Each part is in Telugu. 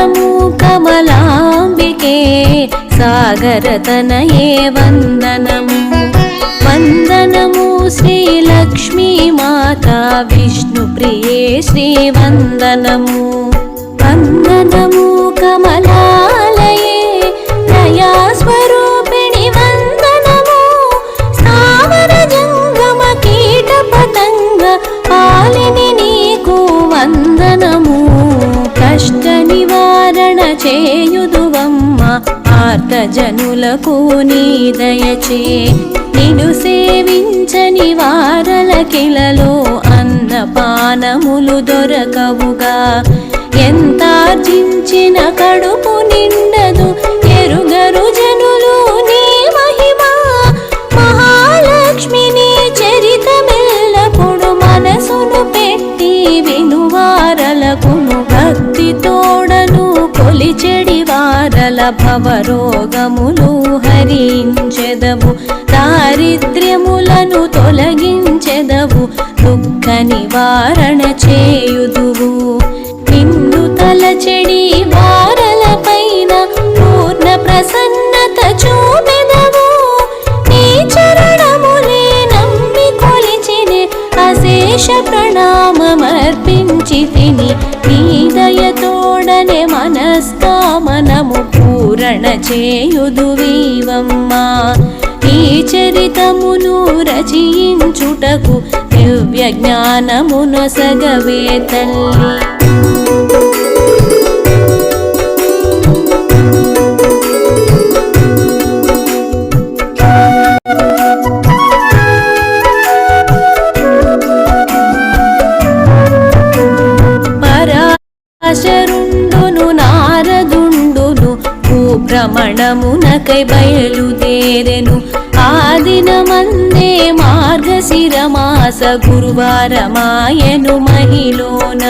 వందనము కమలాంబికే సాగరతనయే వందనము వందనము శ్రీలక్ష్మీ మాతా విష్ణుప్రియే శ్రీవందనము వందనము కమలాలయే దయాస్వరూపిణి వందనము స్థావర జంగమ కీట పతంగ పాలిని నీకు వందనము కష్ట నివారణ చేయుదువమ్మ ఆర్తజనులకు నీ దయచే నిన్ను సేవించని వారలకిలలో అన్నపానములు దొరకవుగా ఎంతార్జించిన కడుపు నిండదు ఎరుగరు జనులు నీ మహిమా మహాలక్ష్మిని చరితమెల్లప్పుడు మనసును పెట్టి వినువారలకును భక్తి తోడను కొలిచెడి వారల భవరోగములు హరించెదవు దారిద్ర్యములను తొలగించెదవు దుఃఖ నివారణ చేయుదువు నిన్ను తలచెడి వారల పైన పూర్ణ ప్రసన్నత చూపెదవు నీ చరణములే నమ్మి కొలిచినే అశేష ప్రణామమర్పించి తిని నీ దయతోడనే మనస్కామనము పూరణ చేయుదువీవమ్మా నీ చరితమును రచయించుటకు దివ్య జ్ఞానమును సగవే తల్లి పరాశరుండును నారదుండును భ్రమణమునకై బయలుదేరెను ఆదినమందే మార్గశిరమాస గురువారమాయను మహిలోన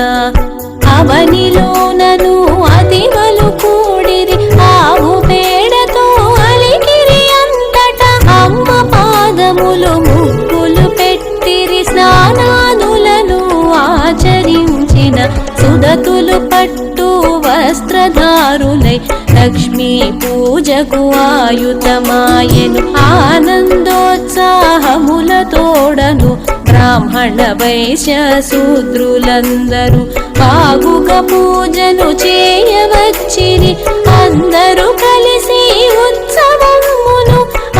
అవనిలోనను అతివలు కూడిరి ఆవు పేడతో అలికిరి అంతట అమ్మ పాదములు ముగ్గులు పెట్టిరి స్నానాదులను ఆచరించిన సుదతులు పట్టు వస్త్రధారులై లక్ష్మీ పూజకు ఆయుతమాయెను ఆనందోత్సాహముల తోడను బ్రాహ్మణ వైశ్య శూద్రులందరూ బాగుగా పూజను చేయవచ్చిరి అందరూ కలిసి ఉత్సవమును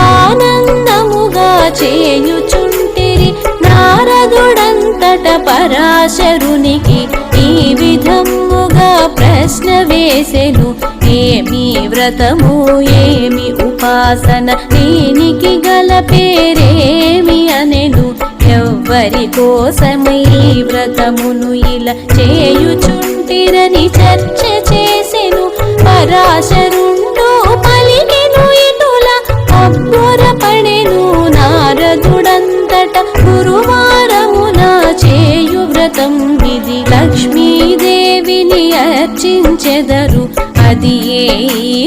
ఆనందముగా చేయుచుంటిరి నారదుడంతట పరాశరునికి ఈ విధముగా ప్రశ్న వేసెను ఏమి వ్రతము ఏమి ఉపాసన దీనికి గల పేరేమి అనెను ఎవ్వరి కోసమై వ్రతమును ఇలా చేయుచుంటిరని చర్చ చేసెను పరాశరుండు పలికెను ఇటుల అబ్బురపడెను నారదుడంతట గురువారమున చేయు వ్రతం విధి లక్ష్మీదేవిని అర్చించెదరు అది ఏ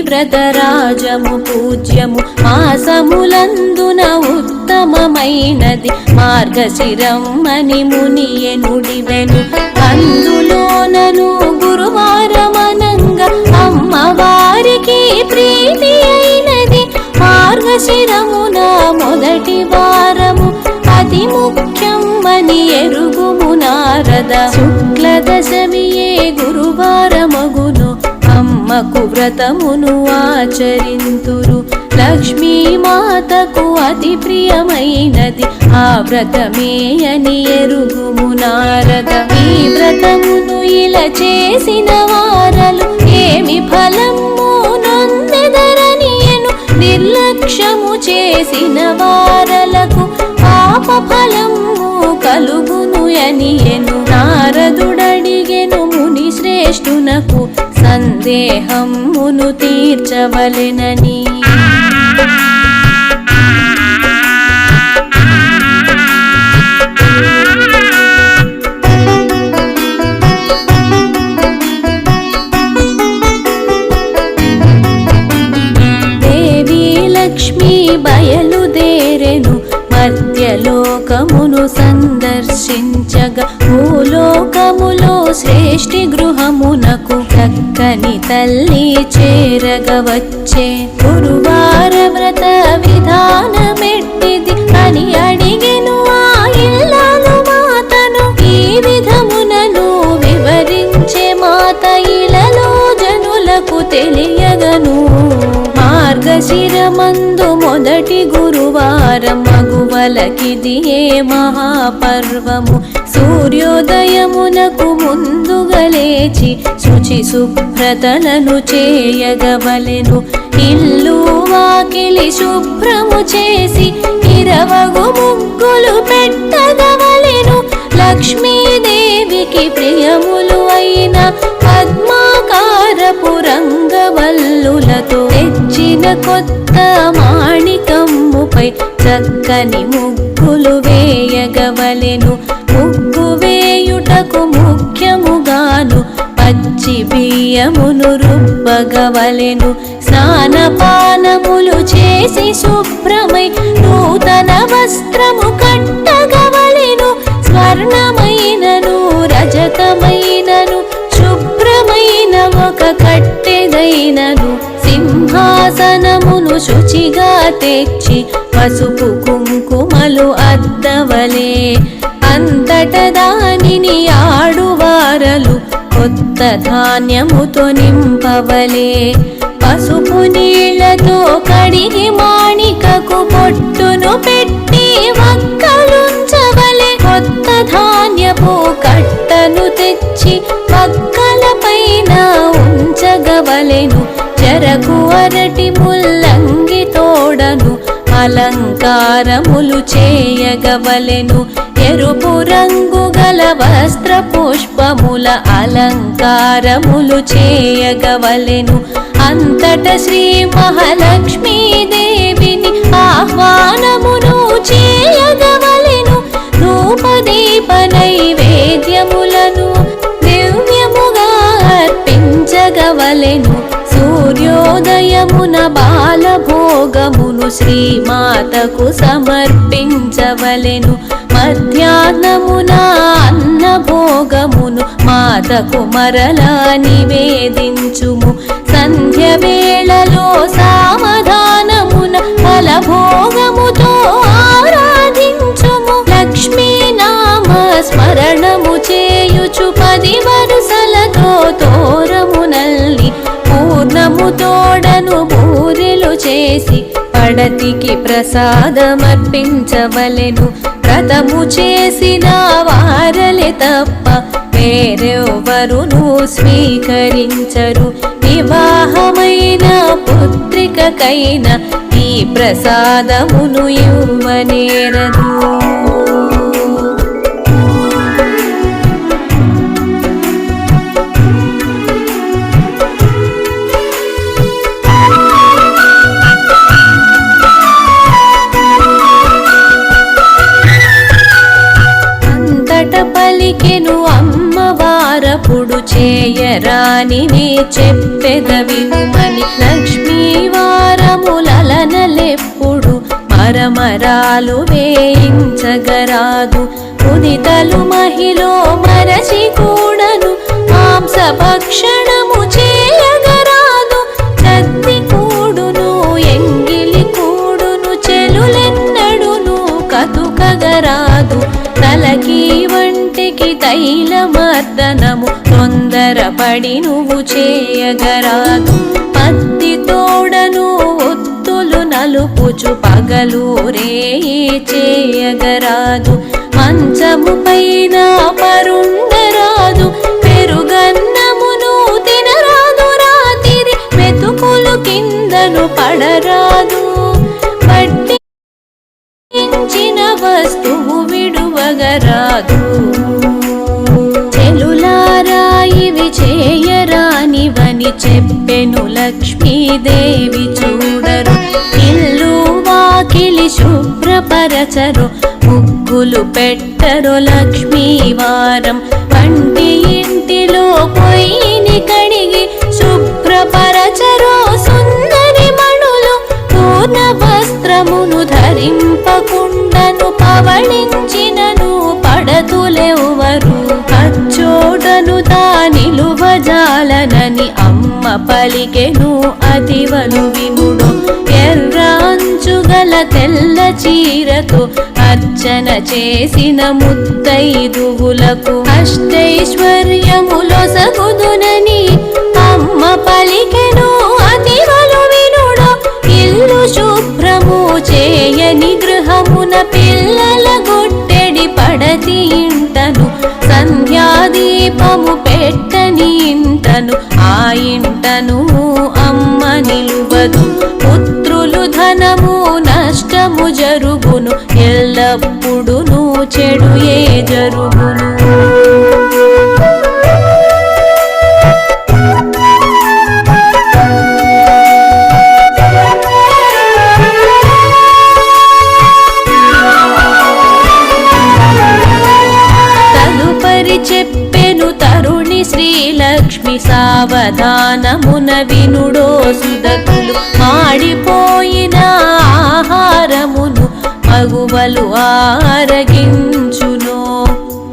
వ్రతరాజము పూజ్యము మాసములందున ఉత్తమమైనది మార్గశిరమ్మని మునియే నుడివెను అందులోనను గురువారమనంగా అమ్మవారికి ప్రీతి అయినది మార్గశిరమున మొదటి వారము అతి ముఖ్యమని ఎరుగుము నారద శుక్ల దశమియే గురువారమగును అమ్మకు వ్రతమును ఆచరింతురు లక్ష్మీ మాతకు అతి ప్రియమైనది ఆ వ్రతమే అని ఎరుగుము నారద ఈ వ్రతమును ఇలా చేసిన వారలు ఏమి ఫలము నొందెదరనియను నిర్లక్ష్యము చేసిన వారలకు పాప ఫలము కలుగును అనియను నారదుడడిగెను ముని శ్రేష్ఠునకు సందేహమును తీర్చవలెనని దేవి లక్ష్మీ బయలుదేరెను మధ్యలోకమును సందర్శించగా భూలోకములో శ్రేష్ఠి గృహమునకు చక్కని అని తల్లి చేరగవచ్చే. గురువార వ్రత విధానమెట్టిది అని అడిగెను ఆ ఇల్లాలు మాతను. ఈ విధమునను వివరించే మాత ఇలలో జనులకు తెలియగను. మార్గశిరమందు మొదటి గురువారం మగువలకిది ఏ మహాపర్వము. సూర్యోదయమునకు ముందుగా లేచి శుచి శుభ్రతలను చేయగవలెను. ఇల్లు వాకిలి శుభ్రము చేసి 20 ముగ్గులు పెట్టగవలెను. లక్ష్మీదేవికి ప్రియములు అయిన పద్మాకారపు రంగవల్లులతో తెచ్చిన కొత్త మాణికమ్ముపై చక్కని ముగ్గులు వేయగవలెను. ముగ్గు వేయుటకు ముఖ్యముగాను పచ్చి బియ్యమును రుబ్బగవలెను. స్నానపానములు చేసి శుభ్రమై నూతన వస్త్రము కట్టగవలెను. స్వర్ణమైనను రజతమైనను శుభ్రమైన ఒక కట్టెదైనను సింహాసనమును శుచిగా తెచ్చి పసుపు కుంకుమలు అద్దవలే. అంతట దానిని ఆడువారలు కొత్త ధాన్యముతో నింపవలే. పసుపు నీళ్లతో కడిగి మాణికకు పొట్టును పెట్టి వక్కలుంచవలే. కొత్త ధాన్యపు కట్టను తెచ్చి వక్కల పైన ఉంచగవలెను. చెరకు అరటి ముల్లంగి తోడను అలంకారములు చేయగవలెను. ఎరుపు రంగు గల వస్త్ర పుష్పముల అలంకారములు చేయగవలెను. అంతట శ్రీ మహాలక్ష్మీదేవిని ఆహ్వానమును చేయగవలెను. ధూపదీప నైవేద్యములను దివ్యముగా అర్పించగవలెను. సూర్యోదయమున బాలభోగమును శ్రీమాతకు సమర్పించవలెను. మధ్యాహ్నమున అన్నభోగమును మాతకు మరలా నివేదించుము. సంధ్య వేళలో సామధానమున ఫలభోగముతో ఆరాధించుము. లక్ష్మీనామ స్మరణము చేయుచు 10 వరుసలతో తోరమునల్లి పూర్ణము తోడను బూరెలు చేసి పడతికి ప్రసాదమర్పించవలెను. వ్రతము చేసిన వారలే తప్ప వేరెవరును స్వీకరించరు. వివాహమైన పుత్రికకైన ఈ ప్రసాదమును ఇవ్వనేరదు. పలికెను అమ్మవారపుడు చేయరానినే చెప్పెదవినుమని. లక్ష్మీవారములనలెప్పుడు మరమరాలు వేయించగరాదు. పునితలు మహిలో మరచి కూడను మాంసభక్షణము చేయగరాదు. చత్తి కూడును ఎంగిలి కూడును చెలులెన్నడును కతుకగరాదు. తలకి వంటికి తైలమర్దనము తొందరపడి నువ్వు చేయగరాదు. పత్తి తోడను ఒత్తులు నలుపుచు పగలు రేయి చేయగరాదు. మంచము పైన పరుండరాదు. పెరుగన్నమును తినరాదు. రాతిరి మెతుకులు కిందను పడరాదు. పట్టించిన వస్తువు విడువగరాదు. చెలులారా ఇవి చేయరానివని చెప్పెను లక్ష్మీదేవి. చూడరు ఇల్లు వాకిలి శుభ్రపరచరు. ముగ్గులు పెట్టరు లక్ష్మీవారం. వంటి ఇంటిలో పొయ్యిని కడిగి శుభ్రపరచరు. సుందరి మణులు పూర్ణ వస్త్రమును ధరింపకుండను పవళించినను పడతులెవ్వరు. అచ్చోటను తా నిలువజాల కాదనని అమ్మ పలికెను అతివలు వినుడు. ఎర్ర అంచుగల తెల్ల చీరతో అర్చన చేసిన ముత్తైదువులకు అష్టైశ్వర్యములొసగుదునని అమ్మ పలికెను అతివలు వినుడు. ఇల్లు శుభ్రము చేయని గృహమున పిల్లల గుట్టెడి పడతి ఇంటను సంధ్యాదీపము పెట్టని ఇంటను ఆ ఇంటను అమ్మ నిలువదు. పుత్రులు ధనము నష్టము జరుగును ఎల్లప్పుడును చెడుయే జరుగును. చెప్పెను తరుణి శ్రీలక్ష్మి సావధానమున వినుడో సుదకులు. మాడిపోయిన ఆహారమును మగువలు ఆరగించును.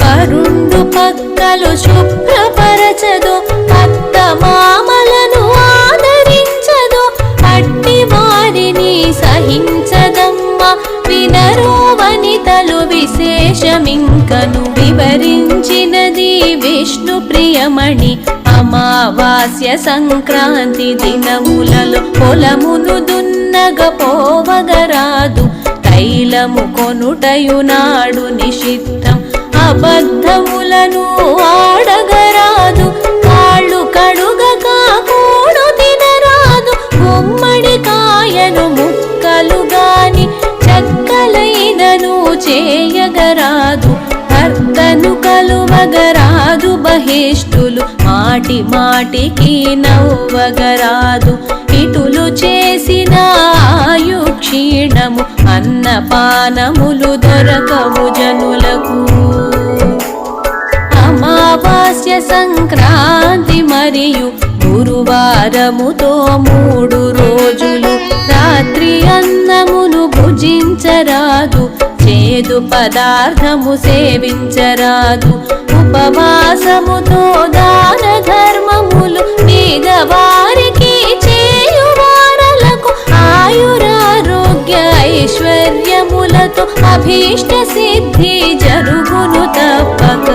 పరుండు పక్కలు శుభ్రపరచదు అత్త మామలను ఆదరించదు. అట్టి వారిని సహించదమ్మ వినరో వనితలు విశేషమింకను. వివరించినది విష్ణు ప్రియమణి అమావాస్య సంక్రాంతి దినములలో పొలమును దున్నగపోవగరాదు. తైలము కొనుటయునాడు నిషిద్ధం అబద్ధములను ఆడగరాదు. కాళ్ళు కడుగక కూడు తినరాదు. గుమ్మడి కాయను ముక్కలు గాని చక్కలైనను చేయగరాదు. భర్తను కలువగరాదు బహిష్టులు మాటి మాటికి నవ్వగరాదు. ఇటులు చేసిన ఆయు క్షీణము అన్నపానములు దొరకవు జనులకు. అమావాస్య సంక్రాంతి మరియు గురువారముతో 3 రోజులు రాత్రి అన్నమును భుజించరాదు. చేదు పదార్థము సేవించరాదు. ఉపవాసముతో దాన ధర్మములు పేదవారికి చేయువారలకు ఆయురారోగ్య ఐశ్వర్యములతో అభీష్ట సిద్ధి జరుగును తప్పక.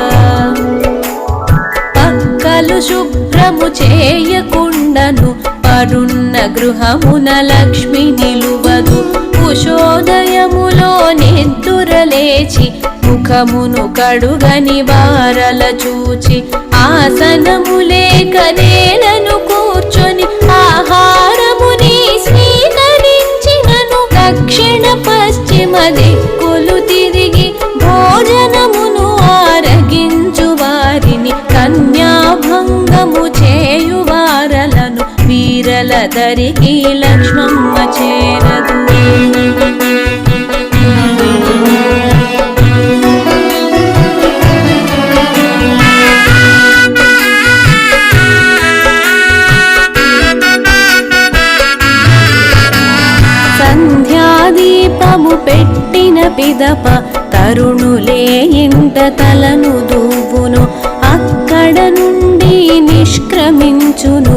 పక్కలు శుభ్రము చేయకుండను పరున్న గృహమున లక్ష్మి నిలువదు. ఉషోదయములో నిద్దురలేచి ముఖమును కడుగని వారల చూచి ఆసనము లేక నేలను కూర్చొని ఆహారముని స్వీకరించినను దక్షిణ పశ్చిమ దిక్కులు తిరిగి భోజనమును ఆరగించు వారిని కన్యాభంగము చేయువారలను వీరల దరికి లక్ష్మమ్మ చేరదు. సంధ్యాదీపము పెట్టిన పిదప తరుణులే ఇంట తలను దువ్వును. అక్కడ నుండి నిష్క్రమించును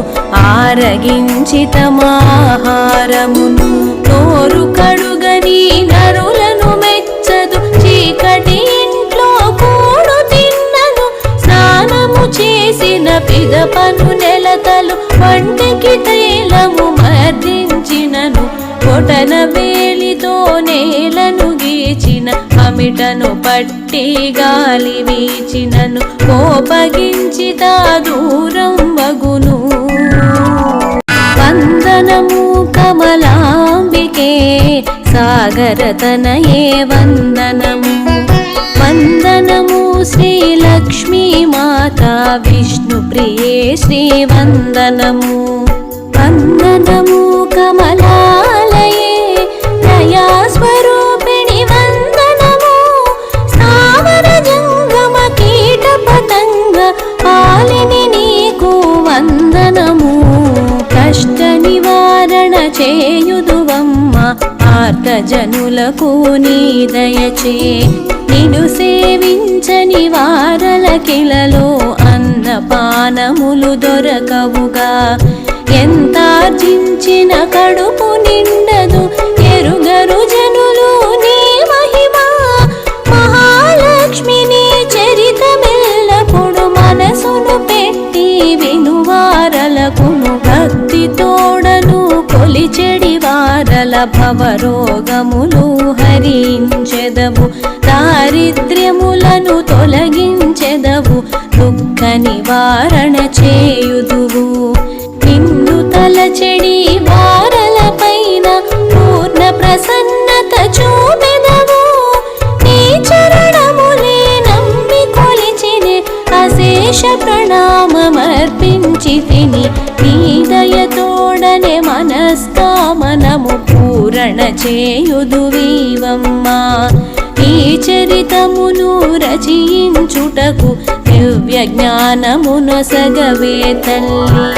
ఆరగించి తమాహారమును. నోరు కడుగని నరులను మెచ్చదు. చీకటి ఇంట్లో కూడు తిన్నను. స్నానము చేసిన పిదపను నెలతలు వంటికి తైలము మర్దించినను. కొటన వేలితో నేలను గీచిన అమిటను పట్టి గాలి వీచినను. కోపగించి తా దూరం వగును. వందనము కమలాంబికే సాగరతనయే వందనము. వందనము శ్రీలక్ష్మీ మాతా విష్ణు ప్రియే శ్రీ వందనము. వందనము కమలాలయే దయా స్వరూపిణి వందనము. స్థావర జంగమ కీట పతంగ పాలిని నీకు వందనము. కష్ట నివారణ చేయుదువమ్మ ఆర్త జనులకు నీ దయచే. నిన్ను సేవించని వారల కిలలో అన్న అన్నపానములు దొరకవుగా. ఎంతార్జించిన కడుపు నిండదు, ఎరుగరు జనులు నీ మహిమా. మహాలక్ష్మి నీ చరితమెల్లప్పుడు మనసును పెట్టి వినువారలకును. భక్తి తోడను కొలిచెడి వారల భవరోగములు హరించెదవు. దారిద్ర్యములను తొలగించెదవు, దుఃఖ నివారణ చేయుదువు. నిన్ను తలచెడి వారలపైన పూర్ణ ప్రసన్నత చూపెదవు. నీ చరణములే నమ్మి కొలిచినే అశేష ప్రణామమర్పించి తిని. నీ దయతోడనే మనస్కామనము పూరణ చేయుదువీవమ్మా. ఈ చరితమును రచయించుటకు దివ్య జ్ఞానమునొసగవే తల్లి.